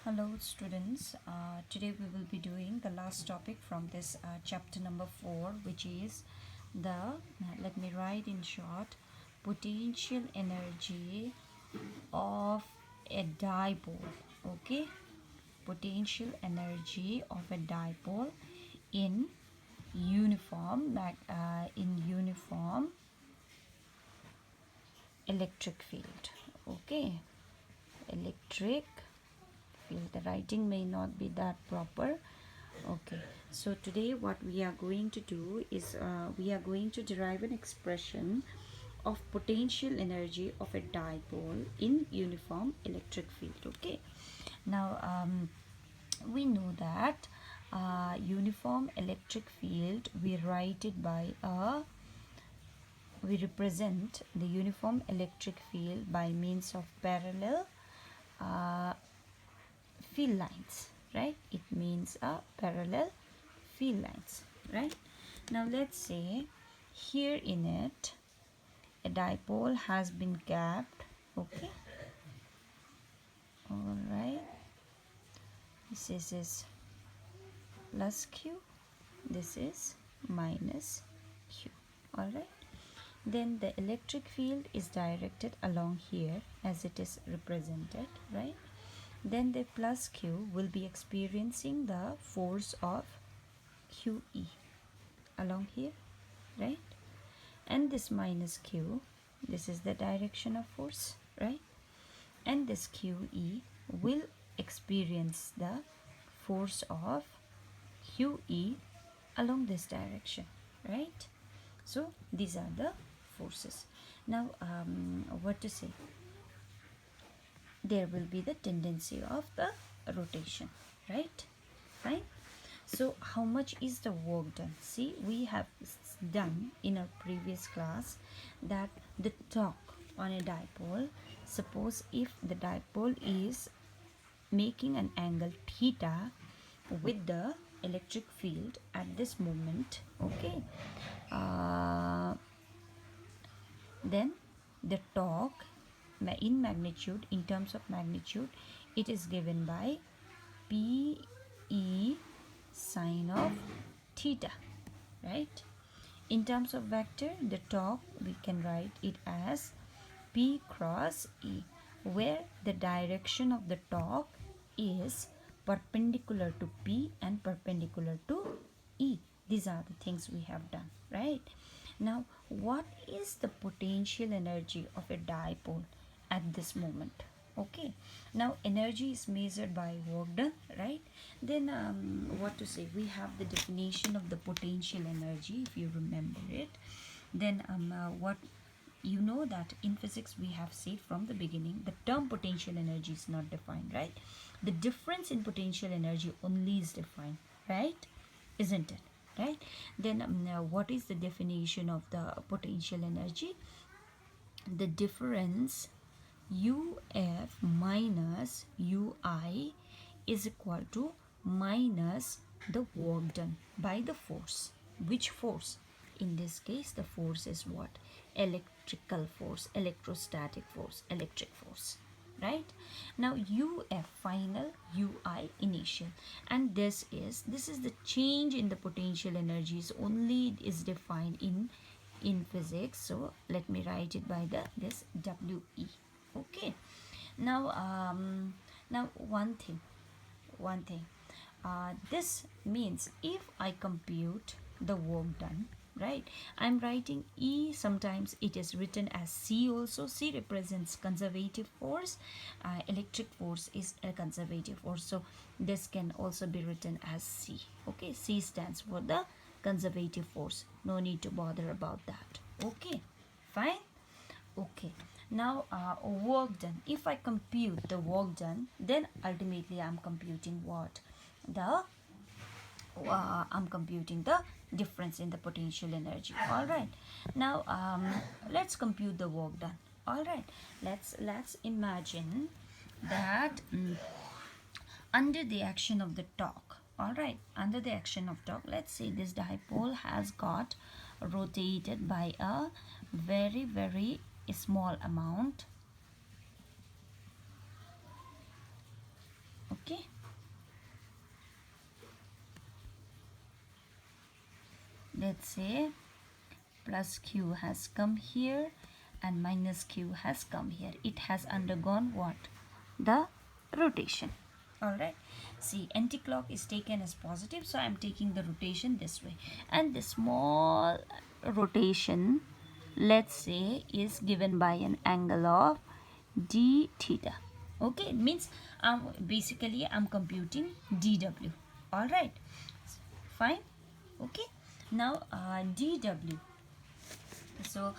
Hello students, today we will be doing the last topic from this chapter number 4, which is let me write in short, potential energy of a dipole. Okay, potential energy of a dipole in uniform electric field. Okay, electric field. The writing may not be that proper. Okay, so today what we are going to do is we are going to derive an expression of potential energy of a dipole in uniform electric field. Okay, now we know that uniform electric field, we represent the uniform electric field by means of parallel uh, field lines, right? It means a parallel field lines, right? Now let's say here in it a dipole has been capped. Okay, all right, this is plus q, this is minus q. All right, then the electric field is directed along here as it is represented, right? Then the plus q will be experiencing the force of QE along here, right? And this minus q, this is the direction of force, right? And this QE will experience the force of QE along this direction, right? So these are the forces. Now what to say, there will be the tendency of the rotation, right? Fine. So how much is the work done? See, we have done in our previous class that the torque on a dipole, suppose if the dipole is making an angle theta with the electric field at this moment, okay, then the torque in magnitude, in terms of magnitude, it is given by PE sine of theta, right? In terms of vector, the torque, we can write it as P cross E, where the direction of the torque is perpendicular to P and perpendicular to E. These are the things we have done, right? Now, what is the potential energy of a dipole at this moment? Okay, now energy is measured by work done, right? Then what to say, we have the definition of the potential energy, if you remember it. Then what you know that in physics we have said from the beginning, the term potential energy is not defined, right? The difference in potential energy only is defined, right? Isn't it? Right? Then what is the definition of the potential energy? The difference UF minus UI is equal to minus the work done by the force. Which force? In this case, the force is what? Electrical force, electrostatic force, electric force, right? Now UF final, UI initial, and this is the change in the potential energies only is defined in physics. So let me write it by this WE. Okay, now now one thing, this means if I compute the work done, right, I'm writing E, sometimes it is written as C also. C represents conservative force, electric force is a conservative force, so this can also be written as C. Okay, C stands for the conservative force, no need to bother about that. Okay, fine. Okay, now work done, if I compute the work done, then ultimately I'm computing what? I'm computing the difference in the potential energy. All right, now let's compute the work done. All right, let's imagine that under the action of the torque, all right, under the action of torque, let's say this dipole has got rotated by a very small amount. Okay, let's say plus q has come here and minus q has come here. It has undergone what? The rotation. All right, see, anti-clock is taken as positive, so I'm taking the rotation this way, and the small rotation, let's say, is given by an angle of d theta. Okay, it means basically I'm computing dw. All right, fine. Okay, now dw. So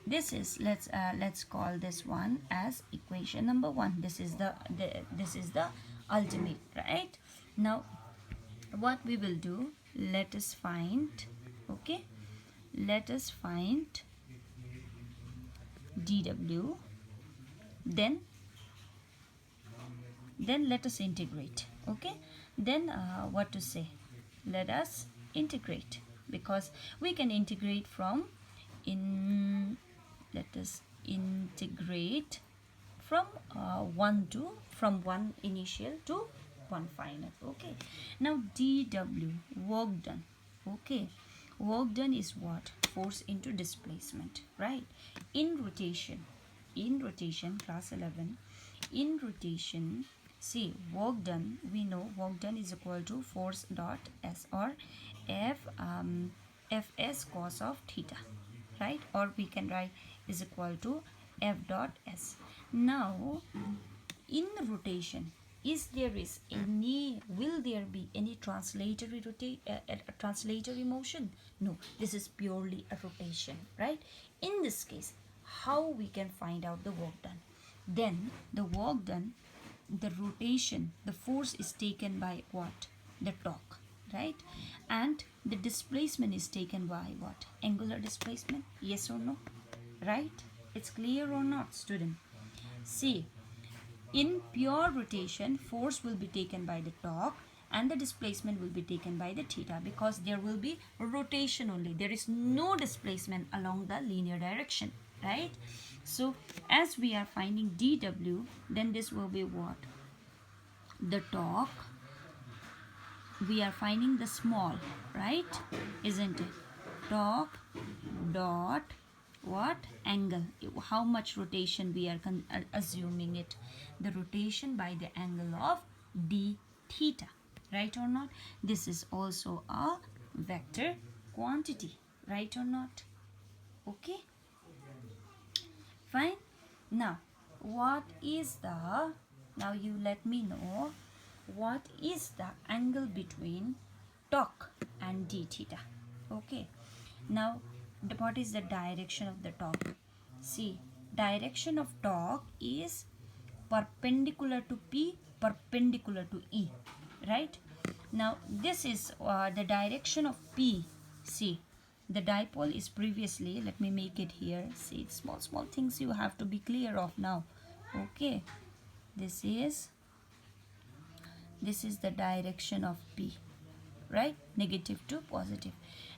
this is, let's call this one as equation number 1. This is the ultimate, right? Now what we will do, let us find, okay, let us find dw, then let us integrate. Okay, then what to say, let us integrate, because we can integrate from in let us integrate from 1 initial to 1 final. Okay, now dw, work done. Okay, work done is what? Force into displacement, right? In rotation, class 11, in rotation, see, work done, we know work done is equal to force dot s, or f fs cos of theta, right? Or we can write is equal to f dot s. Now in rotation, will there be any translatory motion? No, this is purely a rotation, right? In this case, how we can find out the work done? Then the work done, the rotation, the force is taken by what? The torque, right? And the displacement is taken by what? Angular displacement. Yes or no? Right? It's clear or not, student? See, in pure rotation, force will be taken by the torque and the displacement will be taken by the theta, because there will be rotation only. There is no displacement along the linear direction, right? So as we are finding dw, then this will be what? The torque. We are finding the small, right? Isn't it? Torque dot what? Angle. How much rotation we are assuming it? The rotation by the angle of d theta, right or not? This is also a vector quantity, right or not? Okay, fine. Now what is the, now you let me know, what is the angle between torque and d theta? Okay, now what is the direction of the torque? See, direction of torque is perpendicular to P, perpendicular to E, right? Now this is the direction of P. See, the dipole is previously, let me make it here. See, small things you have to be clear of now. Okay, this is the direction of P, right? Negative to positive.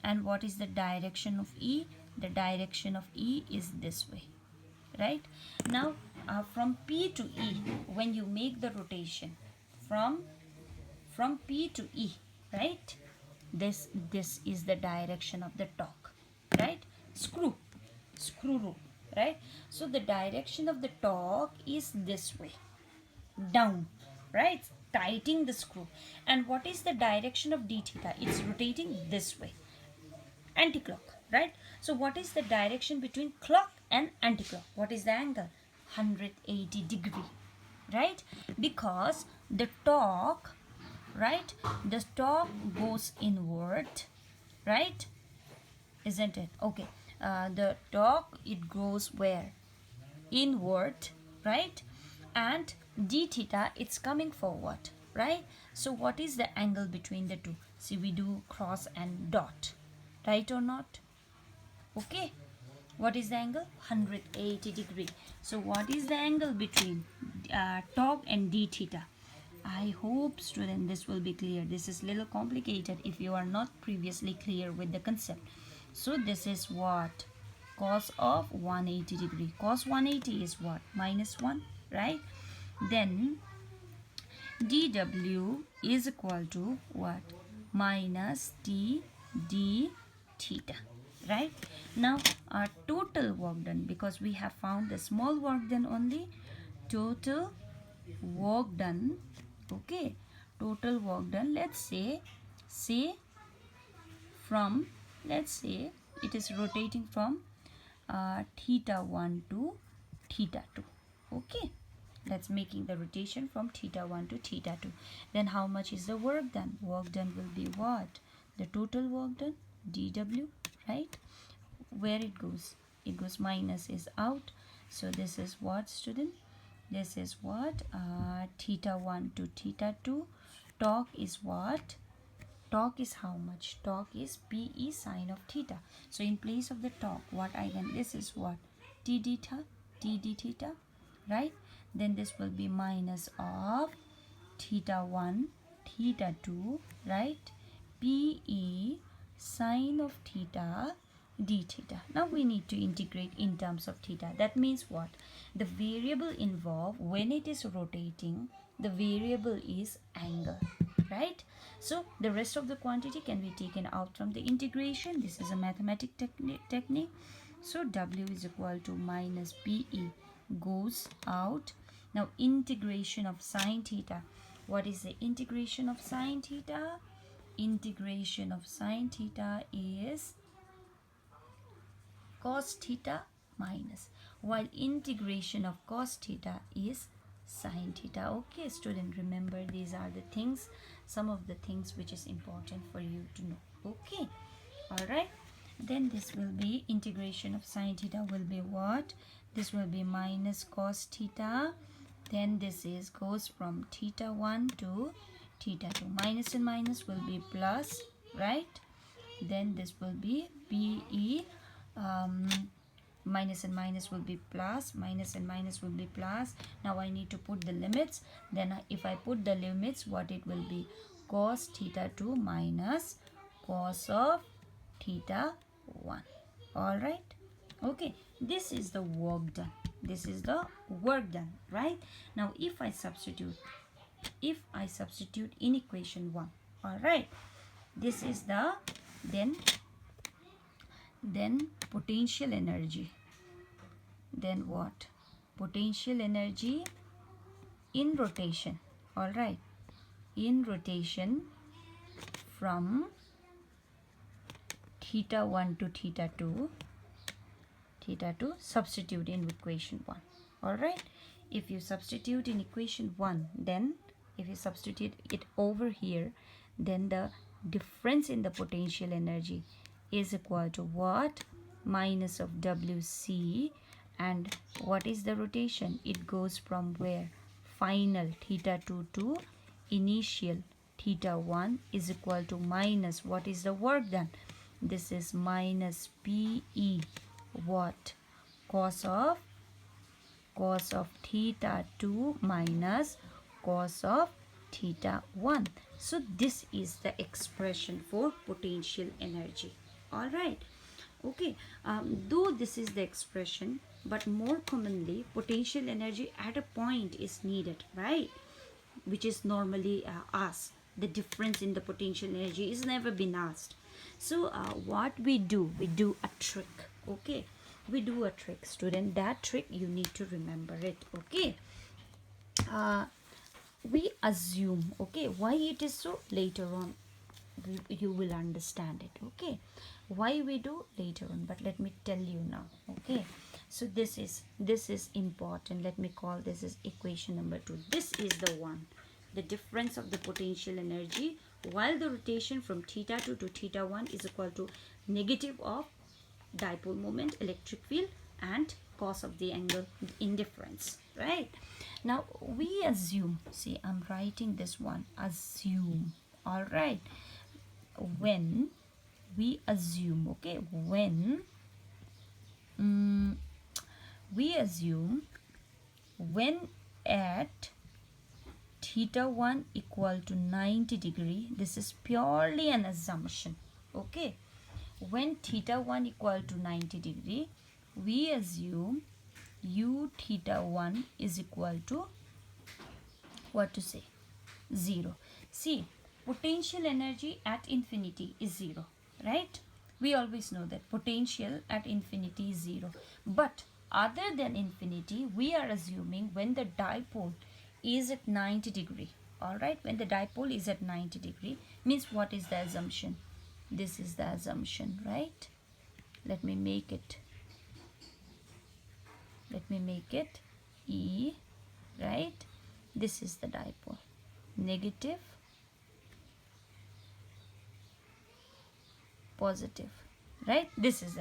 And what is the direction of E? The direction of E is this way, right? Now from P to E, when you make the rotation from P to E, right, this is the direction of the torque, right? Screw rule, right? So the direction of the torque is this way, down, right? Tightening the screw. And what is the direction of d theta? It's rotating this way, anti-clock, right? So what is the direction between clock and anti-clock? What is the angle? 180 degree, right? Because the torque, right, the torque goes inward, right? Isn't it? Okay, the torque, it goes where? Inward, right? And d theta, it's coming forward, right? So what is the angle between the two? See, we do cross and dot, right or not? Okay, what is the angle? 180 degree. So what is the angle between torque and d theta? I hope, student, this will be clear. This is little complicated if you are not previously clear with the concept. So this is what? Cos of 180 degree. Cos 180 is what? -1, right? Then dw is equal to what? Minus t d theta, right? Now our total work done, because we have found the small work done only, total work done, okay, total work done, let's say from, let's say it is rotating from theta 1 to theta 2, okay, that's making the rotation from theta 1 to theta 2. Then how much is the work done? Work done will be what? The total work done, dw, right? Where it goes? It goes, minus is out, so this is what, student? This is what? Theta 1 to theta 2. Torque is what? Torque is how much? Torque is PE sine of theta. So in place of the torque, what I can, this is what? T d theta, right? Then this will be minus of theta 1, theta 2, right? PE sine of theta d theta. Now we need to integrate in terms of theta. That means what? The variable involved when it is rotating, the variable is angle, right? So the rest of the quantity can be taken out from the integration. This is a mathematic technique. So w is equal to minus pe goes out. Now integration of sine theta. What is the integration of sine theta? Integration of sine theta is cos theta minus, while integration of cos theta is sine theta. Okay, student, remember these are the things, some of the things which is important for you to know. Okay, all right. Then this will be integration of sine theta will be what? This will be minus cos theta. Then this is goes from theta 1 to theta 2. Minus and minus will be plus, right? Then this will be PE, minus and minus will be plus, minus and minus will be plus. Now I need to put the limits. Then if I put the limits, what it will be? Cos theta 2 minus cos of theta 1. All right. Okay, this is the work done. This is the work done, right? Now if I substitute in equation 1, all right, this is the then potential energy. Then what? Potential energy in rotation, all right, in rotation from theta 1 to theta 2, substitute in equation 1, all right. If you substitute in equation 1, then if you substitute it over here, then the difference in the potential energy is equal to what? Minus of WC. And what is the rotation? It goes from where? Final theta 2 to initial theta 1 is equal to minus, what is the work done? This is minus PE, what? Cos of theta 2 minus cos of theta 1. So this is the expression for potential energy, all right. Okay, though this is the expression, but more commonly potential energy at a point is needed, right? Which is normally asked. The difference in the potential energy is never been asked. So what we do a trick. Okay, we do a trick, student. That trick you need to remember it. Okay, we assume, okay, why it is so, later on you will understand it. Okay, why we do later on, but let me tell you now. Okay, so this is important. Let me call this is equation number 2. This is the one, the difference of the potential energy while the rotation from theta 2 to theta 1 is equal to negative of dipole moment, electric field, and cos of the angle indifference, right? Now we assume, see, I'm writing this one, assume, all right, when we assume, okay, when we assume when at theta 1 equal to 90 degree, this is purely an assumption. Okay, when theta 1 equal to 90 degree, we assume u theta 1 is equal to, what to say, 0. See, potential energy at infinity is 0, right? We always know that potential at infinity is 0. But other than infinity, we are assuming when the dipole is at 90 degree. Alright, when the dipole is at 90 degree, means what is the assumption? This is the assumption, right? Let me make it E, right? This is the dipole, negative, positive, right? This is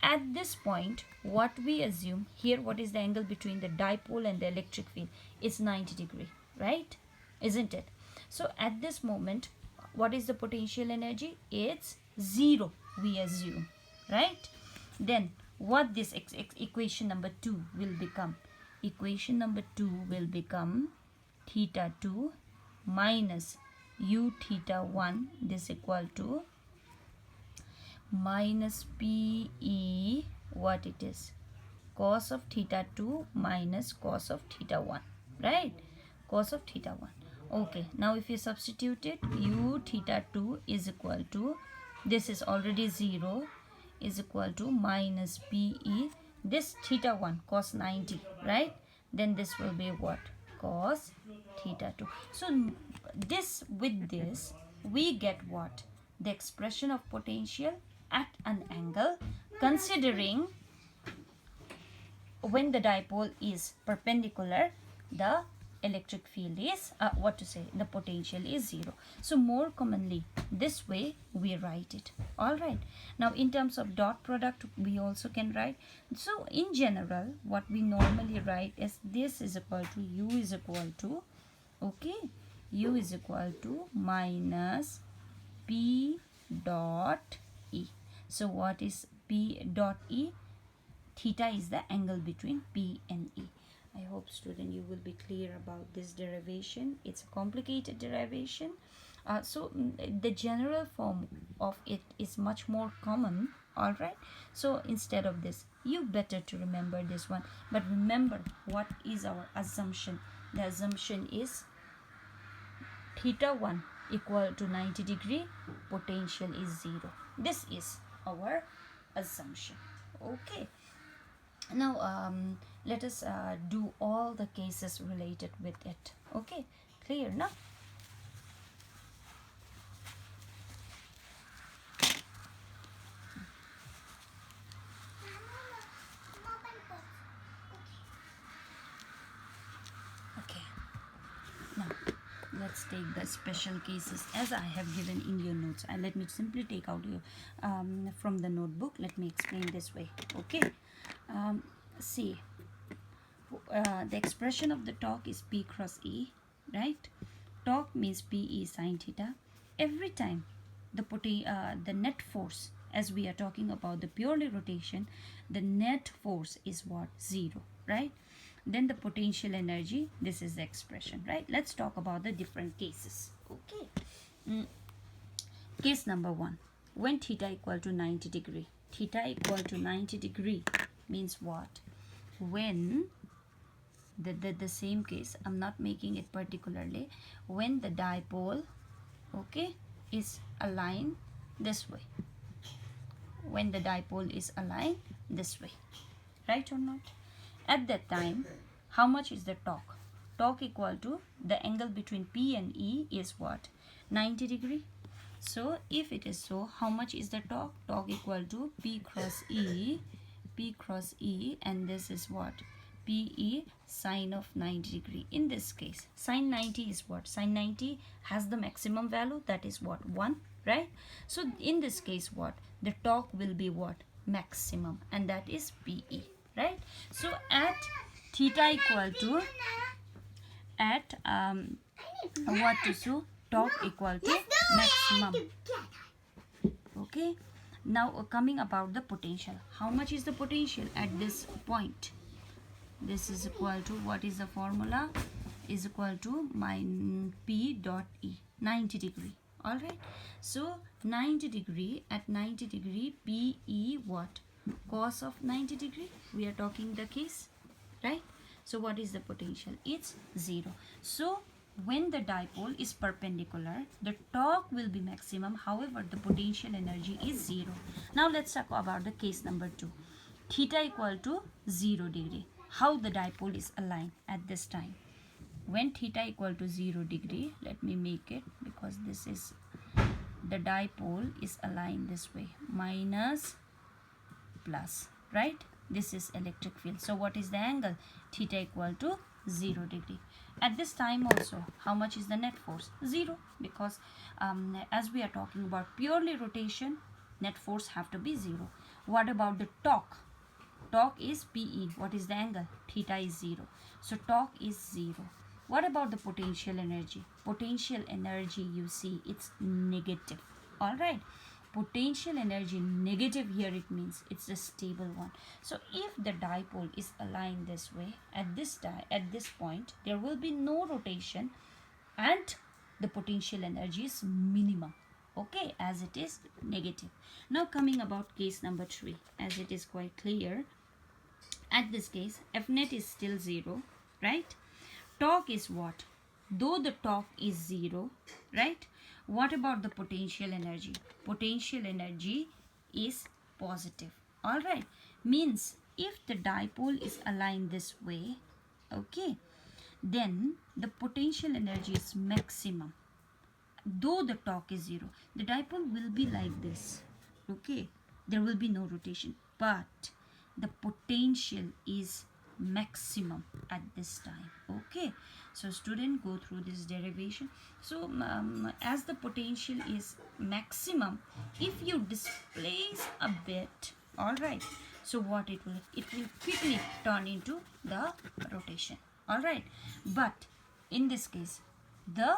at this point, what we assume here, what is the angle between the dipole and the electric field? It's 90 degree, right? Isn't it? So at this moment, what is the potential energy? It's 0, we assume, right? Then what this equation number 2 will become? Equation number 2 will become theta 2 minus u theta 1, this equal to minus PE, what it is? Cos of theta 2 minus cos of theta 1, right? Cos of theta 1. Okay, now if you substitute it, u theta 2 is equal to, this is already 0, is equal to minus PE, this theta 1 cos 90, right? Then this will be what? Cos theta 2. So this, with this, we get what? The expression of potential at an angle considering when the dipole is perpendicular, the electric field is the potential is 0. So more commonly this way we write it. All right, now in terms of dot product we also can write. So in general what we normally write is this is equal to u is equal to, okay, u is equal to minus P dot E. So what is P dot E? Theta is the angle between P and E. I hope student you will be clear about this derivation. It's a complicated derivation. The general form of it is much more common. All right. So instead of this, you better to remember this one. But remember what is our assumption. The assumption is theta 1 equal to 90 degree, potential is 0. This is our assumption. Okay. Now let us do all the cases related with it. Okay, clear now? Okay, now let's take the special cases as I have given in your notes. And let me simply take out your from the notebook. Let me explain this way. Okay, see, the expression of the torque is P cross E, right? Torque means PE sine theta. Every time the net force, as we are talking about the purely rotation, the net force is what? 0, right? Then the potential energy, this is the expression, right? Let's talk about the different cases. Okay. Case number 1, when theta equal to 90 degree. Theta equal to 90 degree means what? When the same case, I'm not making it particularly, when the dipole, okay, is aligned this way. When the dipole is aligned this way, right or not? At that time, how much is the torque? Torque equal to the angle between P and E is what? 90 degree. So if it is so, how much is the torque? Torque equal to P cross E, and this is what? PE sine of 90 degree. In this case, sine 90 is what? Sine 90 has the maximum value, that is what? 1, right? So in this case, what? The torque will be what? Maximum, and that is PE, right? So at theta equal to, at what to so torque equal to maximum. Okay, now coming about the potential. How much is the potential at this point? This is equal to, what is the formula? Is equal to minus P dot E, 90 degree. All right, so 90 degree, at 90 degree PE what? Cos of 90 degree, we are talking the case, right? So what is the potential? It's 0. So when the dipole is perpendicular, the torque will be maximum. However, the potential energy is 0. Now let's talk about the case number 2. Theta equal to 0 degree. How the dipole is aligned at this time? When theta equal to 0 degree, let me make it, because this is the dipole is aligned this way, minus plus, right? This is electric field. So what is the angle? Theta equal to 0 degree. At this time also, how much is the net force? 0, because as we are talking about purely rotation, net force have to be 0. What about the torque? Torque is PE. What is the angle? Theta is 0. So torque is 0. What about the potential energy? Potential energy, you see, it's negative. All right. Potential energy negative here, it means it's a stable one. So if the dipole is aligned this way, at this point, there will be no rotation and the potential energy is minimum. Okay, as it is negative. Now coming about case number 3, as it is quite clear. At this case, F net is still 0, right? Torque is what? Though the torque is 0, right? What about the potential energy? Potential energy is positive. All right. Means if the dipole is aligned this way, okay, then the potential energy is maximum. Though the torque is 0, the dipole will be like this. Okay. There will be no rotation. But the potential is maximum at this time. Okay, so student, go through this derivation. So as the potential is maximum, if you displace a bit, all right, so what it will quickly turn into the rotation. All right, but in this case the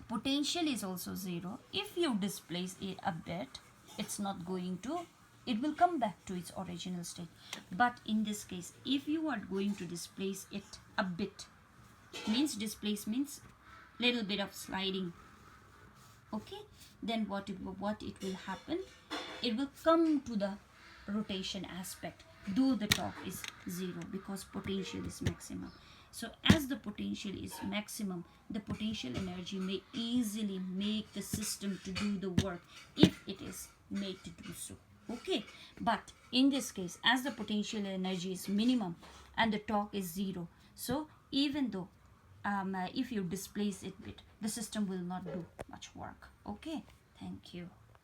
potential is also 0. If you displace it a bit, it's not going to, it will come back to its original state. But in this case, if you are going to displace it a bit, means displace means little bit of sliding, okay, then what it will happen, it will come to the rotation aspect, though the torque is 0, because potential is maximum. So as the potential is maximum, the potential energy may easily make the system to do the work if it is made to do so. Okay, but in this case, as the potential energy is minimum and the torque is 0, so even though if you displace it bit, the system will not do much work. Okay, thank you.